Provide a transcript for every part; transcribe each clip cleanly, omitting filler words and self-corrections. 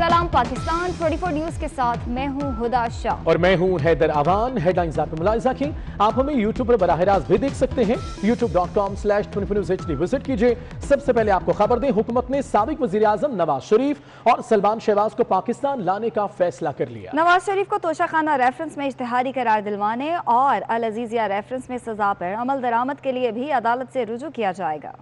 सलाम पाकिस्तान 24 न्यूज के साथ मैं हूं हुदा शाह और मैं हूं हैदर अवान। हेडलाइंस आप मुलाहिजा की। आप हमें YouTube पर बराह रास्त भी देख सकते हैं। youtube.com/24newshd विजिट कीजिए। सबसे पहले आपको खबर दें, हुकूमत ने साबिक वजीर आजम नवाज शरीफ और सलमान शहबाज को पाकिस्तान लाने का फैसला कर लिया। नवाज शरीफ को तोशाखाना रेफरेंस में इश्तिहारी करार दिलवाने और अल अजीजिया रेफरेंस में सजा पर अमल दरामद के लिए भी अदालत से रुजू किया जाएगा।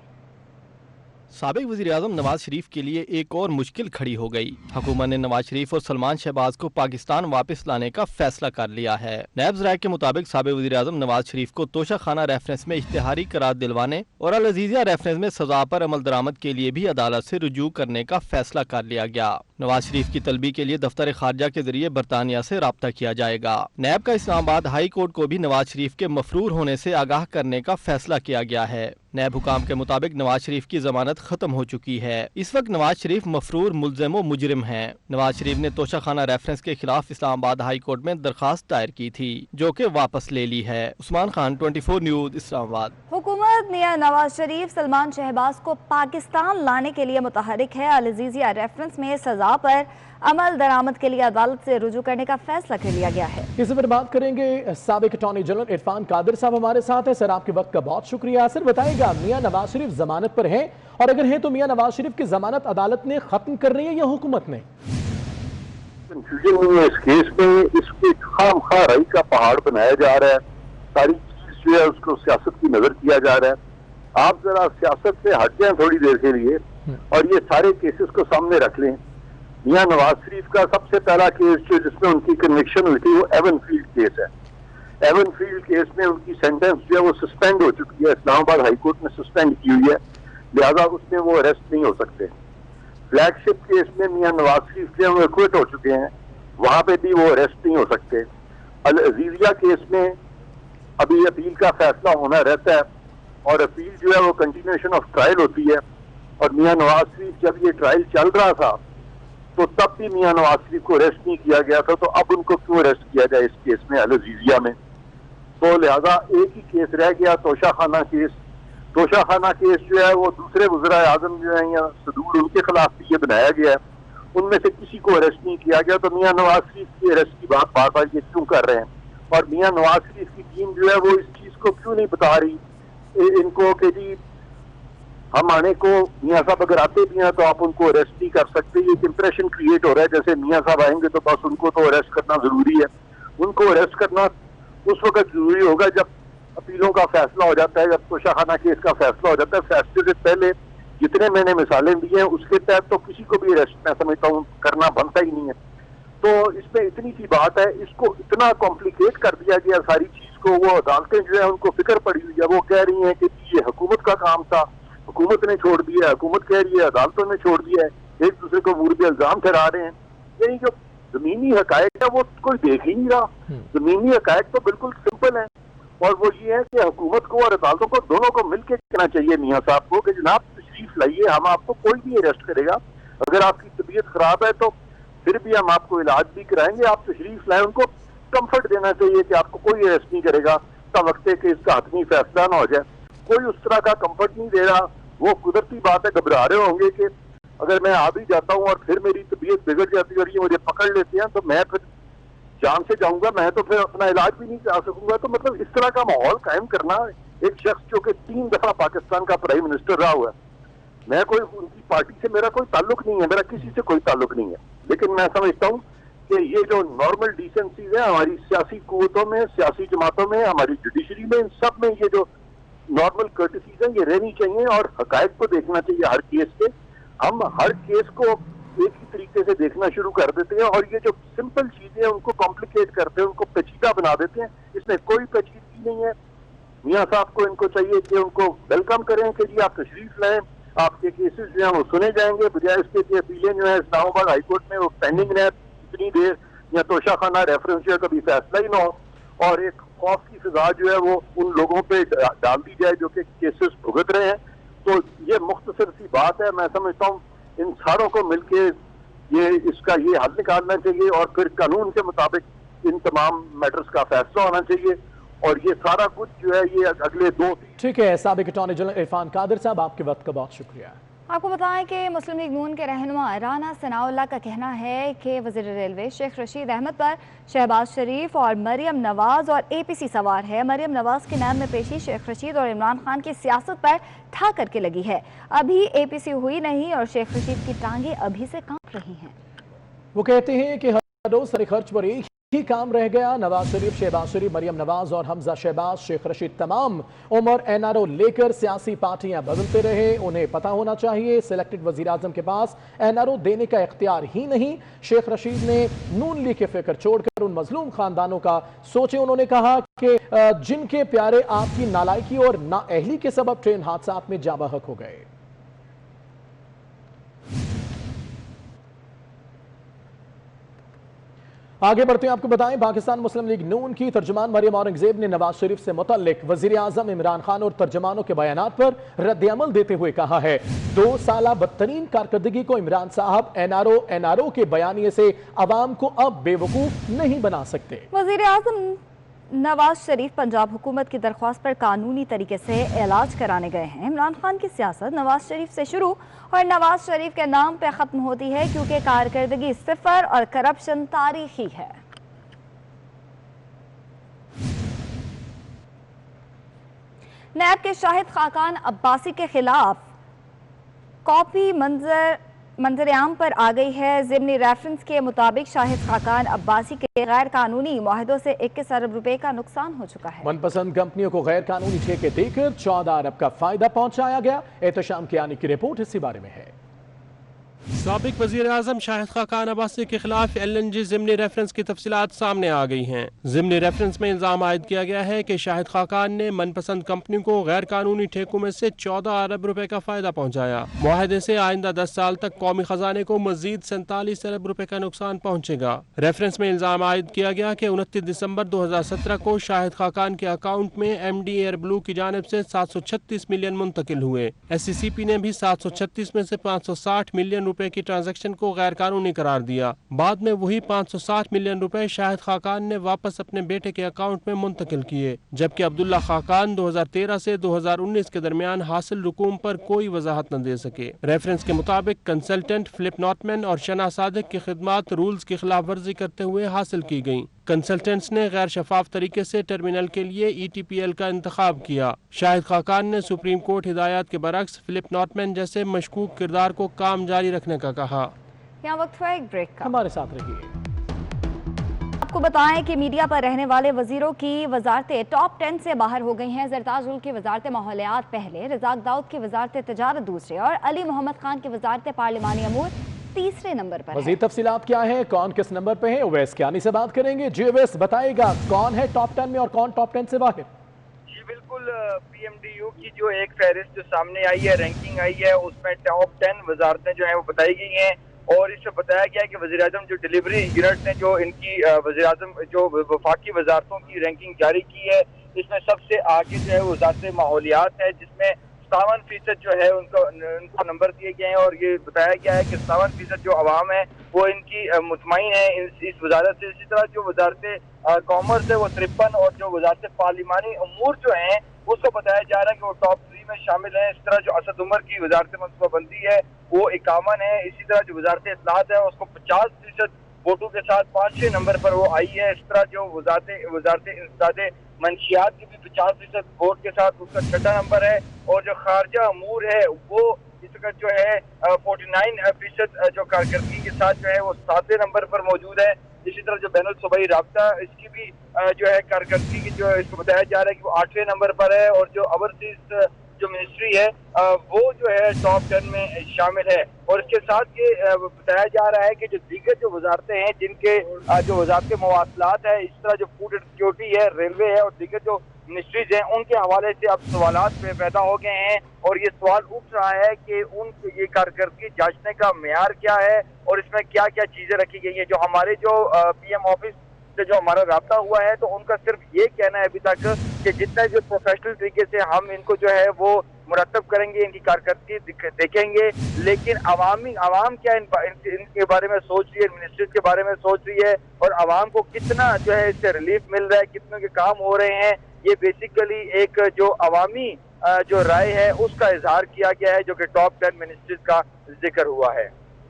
साबिक वज़ीर आज़म नवाज शरीफ के लिए एक और मुश्किल खड़ी हो गई। हुकूमत ने नवाज शरीफ और सलमान शहबाज को पाकिस्तान वापस लाने का फैसला कर लिया है। नैब ज़राए के मुताबिक साबिक वज़ीर आज़म नवाज शरीफ को तोशाखाना रेफरेंस में इश्तिहारी करार दिलवाने और अल अजीजिया रेफरेंस में सजा पर अमल दरामद के लिए भी अदालत से रुजू करने का फैसला कर लिया गया। नवाज शरीफ की तलबी के लिए दफ्तर खारजा के जरिए बरतानिया से राब्ता किया जाएगा। नैब का इस्लामाबाद हाई कोर्ट को भी नवाज शरीफ के मफरूर होने से आगाह करने का फैसला किया गया है। नैब हुकाम के मुताबिक नवाज शरीफ की जमानत खत्म हो चुकी है। इस वक्त नवाज शरीफ मफरूर मुल्ज़िम व मुजरिम हैं। नवाज शरीफ ने तोशाखाना रेफरेंस के खिलाफ इस्लामाबाद हाई कोर्ट में दरखास्त दायर की थी, जो कि वापस ले ली है। उस्मान खान 24 न्यूज इस्लामाबाद। हुकूमत मियां नवाज शरीफ सलमान शहबाज को पाकिस्तान लाने के लिए मुतहरिक है। अल अजीजिया रेफरेंस में सजा पर अमल दरामद के लिए अदालत से रुजू करने का फैसला कर लिया गया है। इस पर बात करेंगे, साबिक अटॉर्नी जनरल इरफान कादिर साहब हमारे साथ है। सर, आपके वक्त का बहुत शुक्रिया। सर बताइएगा, मियां नवाज शरीफ जमानत पर हैं, और अगर हैं तो मियां नवाज शरीफ की जमानत अदालत ने खत्म कर रही है या हुकूमत ने? कंफ्यूजन नहीं है इस केस में। इसके खामखा राई का पहाड़ बनाया जा रहा है। सारी चीज जो है उसको सियासत की नजर किया जा रहा है। आप जरा सियासत से हट जाएं थोड़ी देर के लिए और ये सारे केसेस को सामने रख लें। मियां नवाज शरीफ का सबसे पहला केस जो जिसमें उनकी कन्विक्शन हुई थी वो एवनफील्ड केस है। एवनफील्ड केस में उनकी सेंटेंस जो है वो सस्पेंड हो चुकी है। इस्लामाबाद हाई कोर्ट ने सस्पेंड की हुई है, लिहाजा उसमें वो अरेस्ट नहीं हो सकते। फ्लैगशिप केस में मियां नवाज शरीफ जो है वो एक्विट हो चुके हैं, वहां पे भी वो अरेस्ट नहीं हो सकते। अल अजीजिया केस में अभी अपील का फैसला होना रहता है और अपील जो है वो कंटिन्यूएशन ऑफ ट्रायल होती है। और मियां नवाज शरीफ जब ये ट्रायल चल रहा था तो तब भी मियां नवाज शरीफ को अरेस्ट नहीं किया गया था, तो अब उनको क्यों अरेस्ट किया जाए इस केस में अल अजीजिया में? तो लिहाजा एक ही केस रह गया, तोशाखाना केस। तोशाखाना केस जो है वो दूसरे वज़ीर आज़म जो है या सदूर उनके खिलाफ भी ये बनाया गया है, उनमें से किसी को अरेस्ट नहीं किया गया। तो मियां नवाज शरीफ की अरेस्ट की बात बार बार ये क्यों कर रहे हैं? और मियां नवाज शरीफ की टीम जो है वो इस चीज को क्यों नहीं बता रही इनको कि जी हम आने को, मियां साहब अगर आते भी हैं तो आप उनको अरेस्ट नहीं कर सकते। ये इंप्रेशन क्रिएट हो रहा है जैसे मियां साहब आएंगे तो बस उनको तो अरेस्ट करना जरूरी है। उनको अरेस्ट करना उस वक्त जरूरी होगा जब अपीलों का फैसला हो जाता है, जब तोशाखाना केस का फैसला हो जाता है। फैसले से पहले जितने मैंने मिसालें दी हैं उसके तहत तो किसी को भी अरेस्ट मैं समझता हूँ करना बनता ही नहीं है। तो इसमें इतनी सी बात है, इसको इतना कॉम्प्लिकेट कर दिया गया सारी चीज को। वो अदालतें जो है उनको फिक्र पड़ी हुई है, वो कह रही हैं कि ये हुकूमत का काम था, हुकूमत ने छोड़ दिया, हुकूमत कह रही है अदालतों ने छोड़ दिया है, एक दूसरे को मुर्दे इल्जाम ठहरा रहे हैं। यानी जो जमीनी हकायक है वो कोई देख ही नहीं रहा। जमीनी हकायक तो बिल्कुल सिंपल है, और वो ये है कि हुकूमत को और अदालतों को दोनों को मिलकर कहना चाहिए मियां साहब को कि जनाब तशरीफ लाइए, हम आपको कोई भी अरेस्ट करेगा। अगर आपकी तबीयत खराब है तो फिर भी हम आपको इलाज भी कराएंगे, आप तशरीफ लाए। उनको कंफर्ट देना चाहिए कि आपको कोई अरेस्ट नहीं करेगा, तब वक्त है कि इसका हतमी फैसला ना हो जाए। कोई उस तरह का कंफर्ट नहीं दे रहा। वो कुदरती बात है, घबरा रहे होंगे कि अगर मैं आ भी जाता हूँ और फिर मेरी तबीयत बिगड़ जाती है और ये मुझे पकड़ लेते हैं तो मैं फिर जान से जाऊंगा, मैं तो फिर अपना इलाज भी नहीं करा सकूंगा। तो मतलब इस तरह का माहौल कायम करना, एक शख्स जो कि 3 दफा पाकिस्तान का प्राइम मिनिस्टर रहा हुआ है, मैं कोई उनकी पार्टी से मेरा कोई ताल्लुक नहीं है, मेरा किसी से कोई ताल्लुक नहीं है, लेकिन मैं समझता हूँ कि ये जो नॉर्मल डिसेंसीज है हमारी सियासी कुव्वतों में, सियासी जमातों में, हमारी जुडिशरी में, इन सब में ये जो नॉर्मल कर्टसीज है ये रहनी चाहिए और हकायक को देखना चाहिए हर केस के। हम हर केस को एक ही तरीके से देखना शुरू कर देते हैं और ये जो सिंपल चीजें हैं उनको कॉम्प्लिकेट करते हैं, उनको पेचीदा बना देते हैं। इसमें कोई पेचीदगी नहीं है। मियां साहब को इनको चाहिए कि उनको वेलकम करें कि जी आप तशरीफ लाएं, आपके केसेस जो है वो सुने जाएंगे, बजाय इसके कि अपीलें जो है इस्लामाबाद हाईकोर्ट में वो पेंडिंग रहे इतनी देर, या तोशाखाना रेफरेंस जो है कभी फैसला ही ना हो और एक खौफ की सजा जो है वो उन लोगों पे डाल दी जाए जो कि केसेस भुगत रहे हैं। तो ये मुख्तसर सी बात है। मैं समझता हूँ इन सारों को मिलके ये इसका ये हल निकालना चाहिए और फिर कानून के मुताबिक इन तमाम मैटर्स का फैसला होना चाहिए और ये सारा कुछ जो है ये अगले 2-3। ठीक है, साबिक अटॉर्नी जनरल इरफान कादिर साहब, आपके वक्त का बहुत शुक्रिया। आपको बताएं कि मुस्लिम लीग नून के रहनुमा राना सनाउल्लाह का कहना है कि वज़ीर रेलवे शेख रशीद अहमद पर शहबाज शरीफ और मरियम नवाज और APC सवार है। मरियम नवाज के नाम में पेशी शेख रशीद और इमरान खान की सियासत पर ठा करके लगी है। अभी APC हुई नहीं और शेख रशीद की टांगें अभी से कांप रही हैं। वो कहते हैं कि हर रोज सारे खर्च पर एक ही काम रह गया। नवाज शरीफ, शहबाज शरीफ, मरियम नवाज और हमजा शहबाज, शेख रशीद तमाम उम्र NRO लेकर सियासी पार्टियां बदलते रहे। उन्हें पता होना चाहिए सिलेक्टेड वजीर आजम के पास NRO देने का इख्तियार ही नहीं। शेख रशीद ने नून लीग के फिक्र छोड़कर उन मजलूम खानदानों का सोचे। उन्होंने कहा कि जिनके प्यारे आपकी नालायकी और नाअहली के सबब ट्रेन हादसा में जाँ बहक हो गए। आगे बढ़ते हैं, आपको बताएं पाकिस्तान मुस्लिम लीग नून की तर्जुमान मरियम औरंगजेब ने नवाज शरीफ से मुतल्लिक वजीर आजम इमरान खान और तर्जुमानों के बयानात पर रद्द-ए-अमल देते हुए कहा है 2 साल बदतरीन कारकर्दगी को इमरान साहब NRO के बयानिए से अवाम को अब बेवकूफ नहीं बना सकते। वजीर आजम नवाज शरीफ पंजाब हुकूमत की दरख्वास्त पर कानूनी तरीके से इलाज कराने गए हैं। इमरान खान की सियासत नवाज शरीफ से शुरू और नवाज शरीफ के नाम पे ख़त्म होती है क्योंकि कारकर्दगी सिफर और करप्शन तारीखी है। नैब के शाहिद खाकान अब्बासी के खिलाफ कॉपी मंजर आम पर आ गई है। ज़िमनी रेफरेंस के मुताबिक शाहिद खाकान अब्बासी के गैर कानूनी मुआहदों से 21 अरब रुपए का नुकसान हो चुका है। मनपसंद कंपनियों को गैर कानूनी ठेके देकर 14 अरब का फायदा पहुंचाया गया। एहतशाम कियानी की रिपोर्ट इसी बारे में है। साबिक वजीर आजम शाहिद खाकान अब्बासी के खिलाफ LNG ज़िमनी रेफरेंस की तफसीलात सामने आ गई हैं। ज़िमनी रेफरेंस में इल्जाम आयद किया गया है कि शाहिद खाकान ने मनपसंद कंपनी को गैर कानूनी ठेकों में से 14 अरब रुपए का फायदा पहुंचाया। मुआहदे से आइंदा 10 साल तक कौमी खजाने को मजीद 47 अरब रुपए का नुकसान पहुंचेगा। रेफरेंस में इल्जाम आयद किया गया कि 29 दिसंबर 2017 को शाहिद खाकान के अकाउंट में MD एयर ब्लू की जानिब से 736 मिलियन मुंतकिल हुए। SCCP ने भी 736 में से 560 मिलियन रुपए की ट्रांजैक्शन को गैर कानूनी करार दिया। बाद में वही 560 मिलियन रुपए शाहिद खाकान ने वापस अपने बेटे के अकाउंट में मुंतकिल किए, जबकि अब्दुल्ला खाकान 2013 से 2019 के दरमियान हासिल रकूम पर कोई वजाहत न दे सके। रेफरेंस के मुताबिक कंसल्टेंट फिलिप नॉटमैन और शना सादिक की खिदमात रूल्स की खिलाफ वर्जी करते हुए हासिल की गई। कंसल्टेंट्स ने गैर शफाफ तरीके से टर्मिनल के लिए ETPL का इंतखाब किया। शाहिद खाकान ने सुप्रीम कोर्ट हिदायत के बरक्स फिलिप नॉटमैन जैसे मशकूक किरदार को काम जारी रखने का कहा। यहाँ वक्त हुआ एक ब्रेक का, हमारे साथ रहिए। आपको बताएं कि मीडिया पर रहने वाले वजीरों की वजारतें टॉप 10 से बाहर हो गई हैं। जरताजुल की वजारत माहौलियात पहले, रजाक दाऊद की वजारत तिजारत दूसरे और अली मोहम्मद खान की वजारत पार्लिमानी अमूर तीसरे नंबर पर। मज़ीद तफसीलात क्या है, कौन किस नंबर पे है, उवैस कियानी से बात करेंगे। जी उवैस बताएगा कौन है टॉप 10 में और कौन टॉप 10 से बाहर। जी बिल्कुल, PMDU की जो एक फहरिस्त जो सामने आई है, रैंकिंग आई है, उसमें टॉप 10 वजारतें जो है वो बताई गई हैं और इसमें बताया गया है कि वज़ीर आज़म जो डिलीवरी यूनिट ने जो इनकी वज़ीर आज़म जो वफाकी वजारतों की रैंकिंग जारी की है, इसमें सबसे आगे जो है वो वज़ारत माहौलियात है, जिसमें 57% जो है उनको नंबर दिए गए हैं और ये बताया गया है कि 57% जो अवाम है वो इनकी मुतमईन है इस वजारत से। इसी तरह जो वजारत कॉमर्स है वो 53 और जो वजारत पार्लिमानी अमूर जो हैं उसको बताया जा रहा है कि वो टॉप 3 में शामिल है। इस तरह जो असद उमर की वजारत मनसूबाबंदी है वो 51 है। इसी तरह जो वजारत इत्तलात है उसको 50% वोटों के साथ 5वें नंबर पर वो आई है। इस तरह जो वजारत इंसदादे मंशियात की भी 50% वोट के साथ उसका 6ठा नंबर है और जो खारजा अमूर है वो इस वक्त जो है 49% जो कारकर्दगी के साथ जो है वो 7वें नंबर पर मौजूद है। इसी तरह जो बैनुल सूबाई राब्ता इसकी भी जो है कारकर्दगी की जो इसको बताया जा रहा है कि वो 8वें नंबर पर है और जो ओवरसीज जो मिनिस्ट्री है वो जो है टॉप 10 में शामिल है। और इसके साथ ये बताया जा रहा है कि जो दीगर जो वजारतें हैं जिनके जो वजारत मवासलात है, इस तरह जो फूड एंड सिक्योरिटी है, रेलवे है और दीगर जो मिनिस्ट्रीज हैं उनके हवाले से अब सवालात पैदा हो गए हैं और ये सवाल उठ रहा है कि उन ये कारकर्दगी जांचने का मेयार क्या है और इसमें क्या क्या चीजें रखी गई हैं। जो हमारे जो PM ऑफिस से जो हमारा राब्ता हुआ है तो उनका सिर्फ ये कहना है अभी तक कि जितना जो प्रोफेशनल तरीके से हम इनको जो है वो मुरतब करेंगे, इनकी कारकर्दगी देखेंगे, लेकिन आवाम क्या इनके बारे में सोच रही है, मिनिस्ट्रीज के बारे में सोच रही है और आवाम को कितना जो है इससे रिलीफ मिल रहा है, कितने के काम हो रहे हैं, ये बेसिकली एक जो अवामी जो राय है उसका इजहार किया गया है, जो कि टॉप 10 मिनिस्टर्स का जिक्र हुआ है।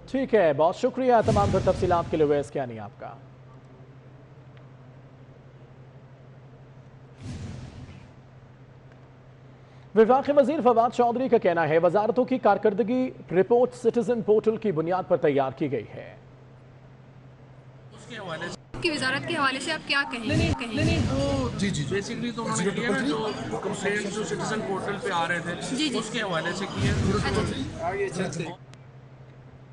ठीक है, बहुत शुक्रिया तमाम तर तफसीलात के लिए वैस क्या नहीं आपका। वफाकी वजीर फवाद चौधरी का कहना है वजारतों की कारकर्दगी रिपोर्ट सिटीजन पोर्टल की बुनियाद पर तैयार की गई है। की वजारत के हवाले से आप क्या कहेंगे? जी बेसिकली तो उन्होंने किया ना, जो कंप्लेंट जो सिटीजन पोर्टल पे आ रहे थे उसके हवाले से किया।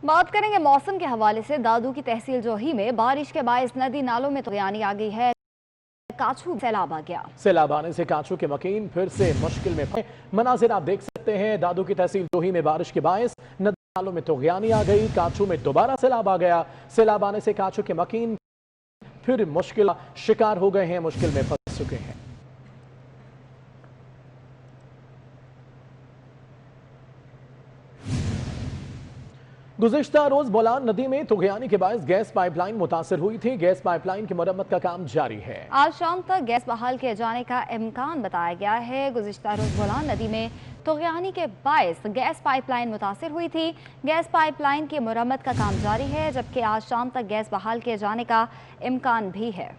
बात करेंगे मौसम के हवाले से। दादू की तहसील जोही में बारिश के बायस नदी नालों में तुगयानी आ गई है। काछू सैलाब आ गया। सैलाब आने से काछू के मकीन फिर से मुश्किल में। मनाजिर आप देख सकते हैं, दादू की तहसील जोही में बारिश के बायस नदी नालों में तुगयानी आ गई। काछू में दोबारा सैलाब आ गया। सैलाब आने से काछू के मकीन फिर मुश्किल शिकार हो गए हैं, मुश्किल में फंस चुके हैं। गुज़िश्ता रोज बोलान नदी में तुगयानी के बायस गैस पाइपलाइन मुतासर हुई थी। गैस पाइपलाइन की मरम्मत का काम जारी है। आज शाम तक गैस बहाल किए जाने का इम्कान बताया गया है। गुज़िश्ता रोज बोलान नदी में तुगयानी के बायस गैस पाइपलाइन मुतासर हुई थी। गैस पाइपलाइन की मरम्मत का काम जारी है, जबकि आज शाम तक गैस बहाल किए जाने का इम्कान भी है।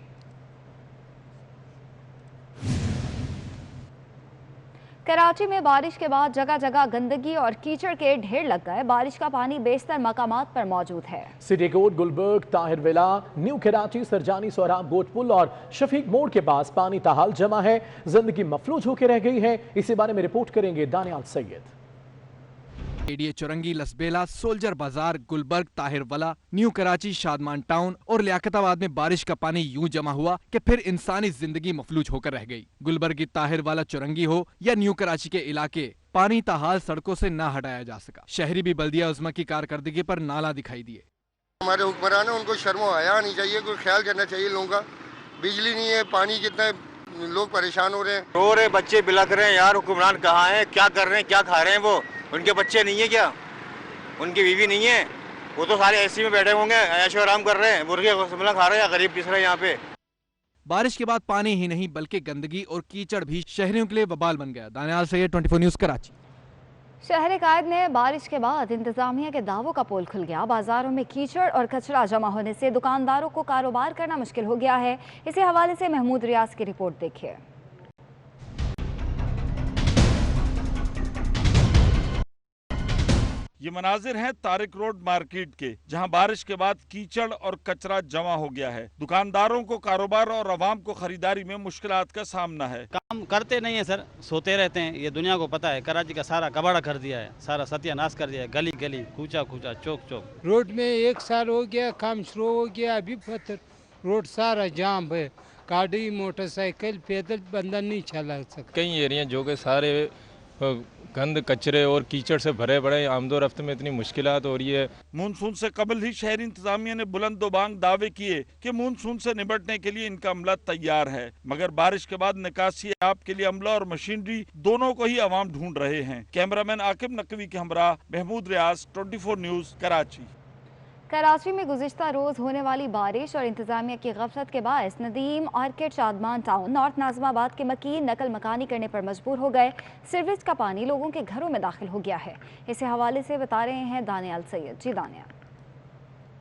कराची में बारिश के बाद जगह जगह गंदगी और कीचड़ के ढेर लग गए। बारिश का पानी बेशतर मकामात पर मौजूद है। City court, Gulberg, Tahir villa, new Karachi, Surjani, Sohrab, Goth पुल और शफीक मोड़ के पास पानी ताहाल जमा है। जिंदगी मफलूज होकर रह गई है। इसी बारे में रिपोर्ट करेंगे दानियाल सैयद। एडीए चुरंगी, लसबेला, सोल्जर बाजार, गुलबर्ग, ताहिर वला, न्यू कराची, शादमान टाउन और लियाकताबाद में बारिश का पानी यूं जमा हुआ कि फिर इंसानी जिंदगी मफलूज होकर रह गई। गुलबर्ग की ताहिर वाला चुरंगी हो या न्यू कराची के इलाके, पानी ताहाल सड़कों से न हटाया जा सका। शहरी भी बल्दिया उज़्मा की कारकर्दगी पर नाला दिखाई दिए। हमारे हुक्मरान है, उनको शर्म आया नहीं चाहिए, कोई ख्याल करना चाहिए लोगों का। बिजली नहीं है, पानी कितना, लोग परेशान हो रहे हैं, रो रहे, बच्चे बिलख रहे हैं। यार हुक्मरान कहाँ हैं, क्या कर रहे हैं, क्या खा रहे हैं? वो उनके बच्चे नहीं है क्या? उनकी बीवी नहीं है? वो तो सारे एसी में बैठे होंगे, ऐशो आराम कर रहे हैं, मुर्गे खा रहे हैं, गरीब पिस रहे हैं यहाँ पे। बारिश के बाद पानी ही नहीं बल्कि गंदगी और कीचड़ भी शहरियों के लिए वबाल बन गया। दानियाल सैयद, 24 न्यूज़, कराची। शहर कायद में बारिश के बाद इंतजामिया के दावों का पोल खुल गया। बाजारों में कीचड़ और कचरा जमा होने से दुकानदारों को कारोबार करना मुश्किल हो गया है। इसी हवाले से महमूद रियाज की रिपोर्ट देखिए। ये मनाजिर हैं तारिक रोड मार्केट के, जहां बारिश के बाद कीचड़ और कचरा जमा हो गया है। दुकानदारों को कारोबार और आवाम को खरीदारी में मुश्किलात का सामना है। काम करते नहीं है सर, सोते रहते हैं। ये दुनिया को पता है, कराची का सारा कबाड़ा कर दिया है, सारा सत्यानाश कर दिया है। गली गली, कूचा कूचा, चौक चौक। रोड में 1 साल हो गया, काम शुरू हो गया, अभी पत्थर रोड सारा जाम है। गाड़ी, मोटरसाइकिल, पैदल बंदा नहीं चला सकता। कई एरिया जो कि सारे गंद, कचरे और कीचड़ से भरे पड़े, आमदो रफ्त में इतनी मुश्किलात हो रही है। मानसून से कबल ही शहरी इंतजामिया ने बुलंदोबांग दावे किए कि मानसून से निपटने के लिए इनका अमला तैयार है, मगर बारिश के बाद निकासी आप के लिए अमला और मशीनरी दोनों को ही अवाम ढूंढ रहे हैं। कैमरामैन आकिब नकवी के हमरा महमूद रियाज, 24 न्यूज़, कराची। कराची में गुज़िश्ता रोज़ होने वाली बारिश और इंतजामिया की गफलत के बायस Nadeem, orchid, Shadman town, north Nazimabad के मकीन नकल मकानी करने पर मजबूर हो गए। सीवरेज का पानी लोगों के घरों में दाखिल हो गया है। इसी हवाले से बता रहे हैं दानियाल सैयद। जी दानियाल।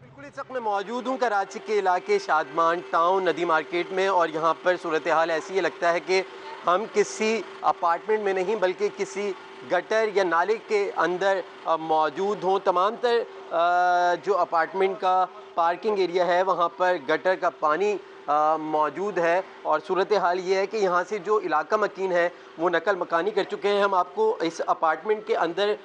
बिल्कुल इस वक्त मैं मौजूद हूँ कराची के इलाके शादमान टाउन, नदी मार्केट में, और यहाँ पर सूरत हाल ऐसी लगता है कि हम किसी अपार्टमेंट में नहीं बल्कि किसी गटर या नाले के अंदर मौजूद हों। तमाम तर जो अपार्टमेंट का पार्किंग एरिया है वहाँ पर गटर का पानी मौजूद है, और सूरत हाल ये है कि यहाँ से जो इलाका मकीन है वो नकल मकानी कर चुके हैं। हम आपको इस अपार्टमेंट के अंदर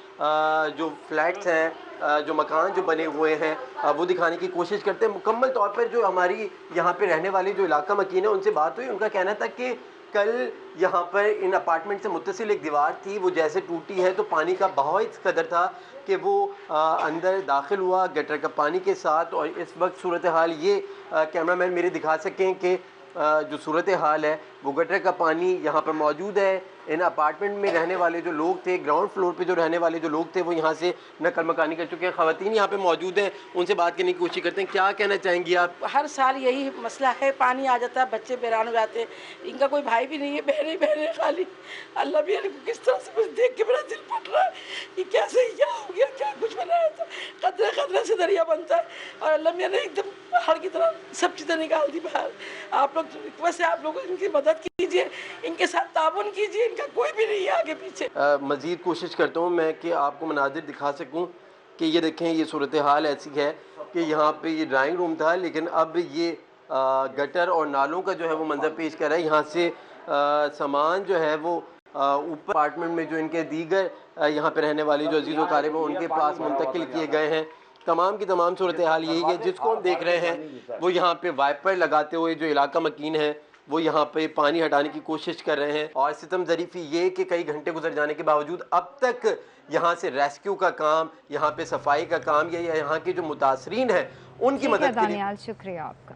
जो फ्लैट्स हैं, जो मकान जो बने हुए हैं वो दिखाने की कोशिश करते हैं। मुकम्मल तौर पर जो हमारी यहाँ पे रहने वाली जो इलाका मकीन है उनसे बात हुई, उनका कहना था कि कल यहाँ पर इन अपार्टमेंट से मुत्तसिल एक दीवार थी, वो जैसे टूटी है तो पानी का बहाव इस कदर था कि वो अंदर दाखिल हुआ गटर का पानी के साथ। और इस वक्त सूरत हाल ये कैमरामैन मेरे दिखा सकें कि जो सूरत हाल है وہ گٹر کا پانی یہاں پر موجود ہے. ان اپارٹمنٹ میں رہنے والے جو لوگ تھے, گراؤنڈ فلور پہ جو رہنے والے جو لوگ تھے, وہ یہاں سے نقل مکانی کر چکے ہیں. خواتین یہاں پہ موجود ہیں, ان سے بات کرنے کی کوشش کرتے ہیں. کیا کہنا چاہیں گی آپ؟ ہر سال یہی مسئلہ ہے, پانی آ جاتا ہے, بچے بیران ہو جاتے ہیں, ان کا کوئی بھائی بھی نہیں ہے, بہنیں خالی. اللہ بھی کس طرح سے مجھے دیکھ کے میرا دل پھٹ رہا ہے, یہ کیسے کیا ہو گیا, کیا کچھ بنایا تھا. قطرے قطرے سے دریا بنتا ہے, اور اللہ میاں نے ایک دم پہاڑ کی طرح سب چیزیں نکال دی باہر. آپ لوگ ویسے آپ لوگ ان کی مدد کیجیے, ان کے ساتھ تعاون کیجیے, ان کا کوئی بھی نہیں ہے آگے پیچھے. مزید کوشش کرتا ہوں میں کہ آپ کو مناظر دکھا سکوں کہ یہ دیکھیں, یہ صورتحال ایسی ہے کہ یہاں پہ یہ ڈرائنگ روم تھا, لیکن اب یہ گٹر اور نالوں کا جو ہے وہ منظر پیش کر رہا ہے. یہاں سے سامان جو ہے وہ اوپر اپارٹمنٹ میں جو ان کے دیگر یہاں پہ رہنے والی جو عزیز و اقارب ہیں ان کے پاس منتقل کیے گئے ہیں. تمام کی تمام صورتحال یہی ہے. جس کو ہم دیکھ رہے ہیں وہ یہاں پہ وائپر لگاتے ہوئے جو علاقہ مکین ہے وہ یہاں پہ پانی ہٹانے کی کوشش کر رہے ہیں. اور ستم ظریفی یہ کہ کئی گھنٹے گزر جانے کے باوجود اب تک یہاں سے ریسکیو کا کام, یہاں پہ صفائی کا کام, یا یہاں کے جو متاثرین ہیں ان کی مدد کے لیے. شکریہ آپ کا.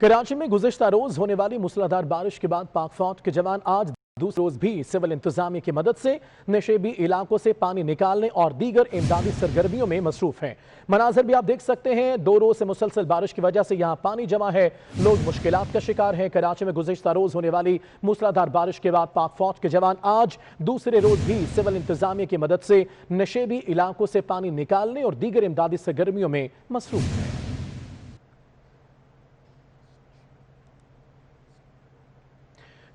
کراچی میں گزشتہ روز ہونے والی موسلادھار بارش کے بعد پاک فوج کے جوان آج دوسرے روز بھی سول انتظامیہ کی مدد سے نشیبی علاقوں سے پانی نکالنے اور دیگر امدادی سرگرمیوں میں مصروف ہیں. مناظر بھی آپ دیکھ سکتے ہیں, 2 روز سے مسلسل بارش کی وجہ سے یہاں پانی جمع ہے, لوگ مشکلات کا شکار ہیں. کراچی میں گزشتہ روز ہونے والی موسلادھار بارش کے بعد پاک فوج کے جوان آج دوسرے روز بھی سول انتظامیہ کی مدد سے نشیبی علاقوں سے پانی نکالنے اور دیگر امدادی سرگرمیوں میں مصروف ہیں.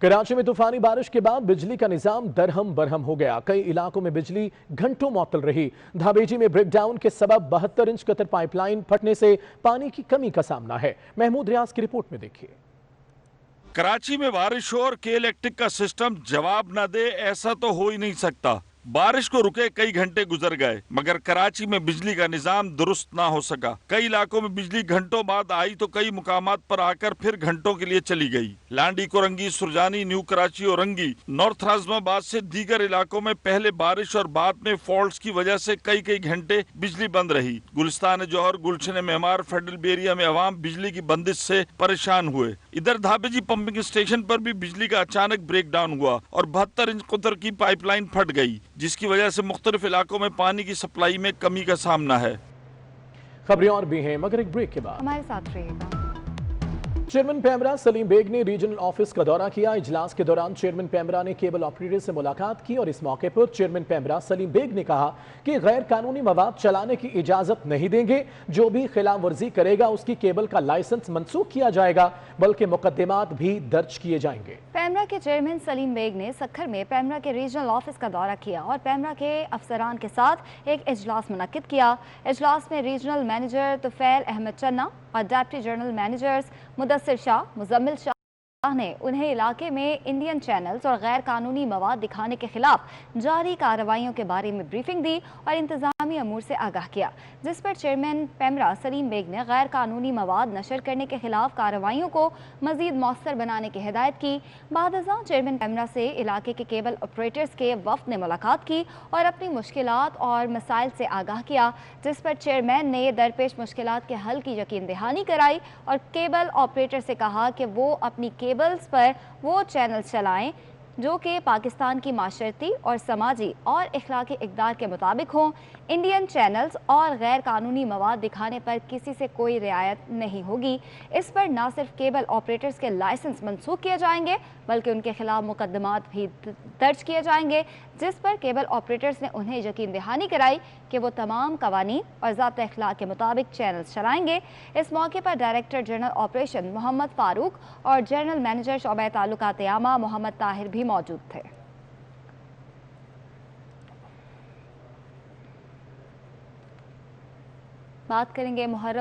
کراچی میں طوفانی بارش کے بعد بجلی کا نظام درہم برہم ہو گیا. کئی علاقوں میں بجلی گھنٹوں معطل رہی. دھابیجی میں بریک ڈاؤن کے سبب 72 انچ قطر پائپ لائن پھٹنے سے پانی کی کمی کا سامنا ہے. محمود ریاض کی رپورٹ میں دیکھیے. کراچی میں بارش ہو اور کے الیکٹرک کا سسٹم جواب نہ دے, ایسا تو ہو ہی نہیں سکتا. بارش کو رکے کئی گھنٹے گزر گئے مگر کراچی میں بجلی کا نظام درست نہ ہو سکا. کئی علاقوں میں بجلی گھنٹوں بعد آئی تو کئی مقامات پر آ کر پھر گھنٹوں کے لیے چلی گئی. لانڈی, کورنگی, سرجانی, نیو کراچی اور رنگی, نارتھ ناظم آباد سے دیگر علاقوں میں پہلے بارش اور بعد میں فالٹس کی وجہ سے کئی گھنٹے بجلی بند رہی. گلستان جوہر, گلشن معمار, فیڈرل بیریا میں عوام بجلی کی بندش سے پریشان ہوئے. ادھر دھابیجی پمپنگ اسٹیشن پر بھی بجلی کا اچانک بریک ڈاؤن ہوا اور 72 انچ قطر کی پائپ لائن پھٹ گئی, جس کی وجہ سے مختلف علاقوں میں پانی کی سپلائی میں کمی کا سامنا ہے. خبریں اور بھی ہیں مگر ایک بریک کے بعد ہمارے ساتھ رہیے گا. چیئرمین پیمرا سلیم بیگ نے ریجنل آفس کا دورہ کیا. اجلاس کے دوران چیئرمین پیمرا نے کیبل آپریٹر سے ملاقات کی اور اس موقع پر چیئرمین پیمرا سلیم بیگ نے کہا کہ غیر قانونی مواد چلانے کی اجازت نہیں دیں گے. جو بھی خلاف ورزی کرے گا اس کی کیبل کا لائسنس منسوخ کیا جائے گا, بلکہ مقدمات بھی درج کیے جائیں گے. پیمرا کے چیئرمین سلیم بیگ نے سکھر میں پیمرا کے ریجنل آفس کا دورہ کیا اور پیمرا کے افسران کے ساتھ ایک اجلاس منعقد کیا. اجلاس میں ریجنل مینیجر طفیل احمد چنا اور ڈپٹی جنرل مینیجرز مدثر شاہ, مزمل شاہ نے انہیں علاقے میں انڈین چینلز اور غیر قانونی مواد دکھانے کے خلاف جاری کارروائیوں کے بارے میں بریفنگ دی اور انتظامی امور سے آگاہ کیا, جس پر چیئرمین پیمرا سلیم بیگ نے غیر قانونی مواد نشر کرنے کے خلاف کارروائیوں کو مزید مؤثر بنانے کی ہدایت کی. بعد ازاں چیئرمین پیمرا سے علاقے کے کیبل آپریٹرز کے وفد نے ملاقات کی اور اپنی مشکلات اور مسائل سے آگاہ کیا, جس پر چیئرمین نے درپیش مشکلات کے حل کی یقین دہانی کرائی اور کیبل آپریٹر سے کہا کہ وہ اپنی کیبلز پر وہ چینل چلائیں جو کہ پاکستان کی معاشرتی اور سماجی اور اخلاقی اقدار کے مطابق ہوں. انڈین چینلز اور غیر قانونی مواد دکھانے پر کسی سے کوئی رعایت نہیں ہوگی. اس پر نہ صرف کیبل آپریٹرز کے لائسنس منسوخ کیے جائیں گے بلکہ ان کے خلاف مقدمات بھی درج کیے جائیں گے, جس پر کیبل آپریٹرز نے انہیں یقین دہانی کرائی کہ وہ تمام قوانین اور ضابطۂ اخلاق کے مطابق چینلز چلائیں گے. اس موقع پر ڈائریکٹر جنرل آپریشن محمد فاروق اور جنرل مینیجر شعبہ تعلقات عامہ محمد طاہر بھی موجود تھے. بات کریں گے محرم